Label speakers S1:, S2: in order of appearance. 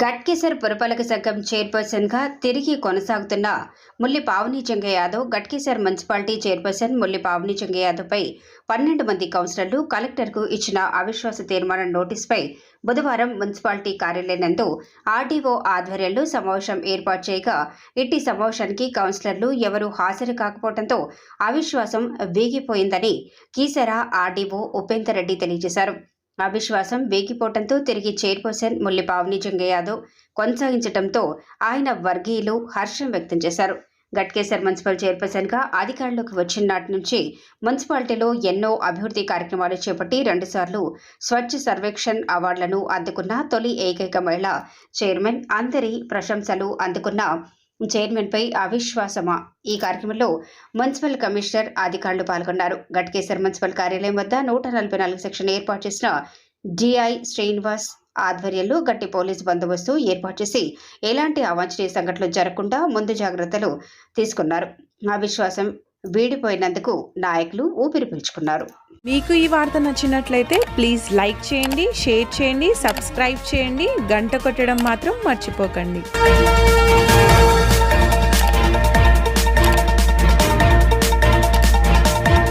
S1: గట్కేసర్ పురపాలక సంఘం చైర్పర్సన్గా తిరిగి కొనసాగుతున్న ముల్లి పావని చెంగయ్య యాదవ్ గట్కేసర్ మున్సిపాలిటీ చైర్పర్సన్ ముల్లి పావని చెంగయ్య యాదవ్పై 12 మంది కౌన్సిలర్లు కలెక్టర్కు ఇచ్చిన అవిశ్వాస తీర్మానం నోటీసుపై బుధవారం మున్సిపాలిటీ కార్యాలయం నందు ఆర్డీఓ ఆధ్వర్యంలో సమావేశం ఏర్పాటు చేయగా ఇట్టి సమావేశానికి కౌన్సిలర్లు ఎవరూ హాజరు కాకపోవడంతో అవిశ్వాసం వీగిపోయిందని కీసర ఆర్డీఓ ఉపేందర్ రెడ్డి తెలియజేశారు. అవిశ్వాసం వేగిపోవడంతో తిరిగి చైర్పర్సన్ ముల్లి పావని చెంగయ్య యాదవ్ కొనసాగించడంతో ఆయన వర్గీయులు హర్షం వ్యక్తం చేశారు. గట్కేసర్ మున్సిపల్ చైర్పర్సన్గా అధికారంలోకి వచ్చిన నాటి నుంచి మున్సిపాలిటీలో ఎన్నో అభివృద్ధి కార్యక్రమాలు చేపట్టి 2 సార్లు స్వచ్ఛ సర్వేక్షణ్ అవార్డులను అందుకున్న తొలి ఏకైక మహిళా చైర్మన్, అందరి ప్రశంసలు అందుకున్న చైర్మన్పై అవిశ్వాసమా? ఈ కార్యక్రమంలో మున్సిపల్ కమిషనర్ అధికారులు పాల్గొన్నారు. గట్కేసర్ మున్సిపల్ కార్యాలయం వద్ద 144 సెక్షన్ ఏర్పాటు చేసిన డిఐ శ్రీనివాస్ ఆధ్వర్యంలో గట్టి పోలీసు బందోబస్తు ఏర్పాటు చేసి ఎలాంటి అవాంఛనీయ సంఘటనలు జరగకుండా ముందు జాగ్రత్తలు తీసుకున్నారు. అవిశ్వాసం వీడిపోయినందుకు నాయకులు ఊపిరి పీల్చుకున్నారు.
S2: మీకు ఈ వార్త నచ్చినట్లయితే ప్లీజ్ లైక్ చేయండి, షేర్ చేయండి, సబ్స్క్రైబ్ చేయండి, గంట కొట్టడం మాత్రం మర్చిపోకండి.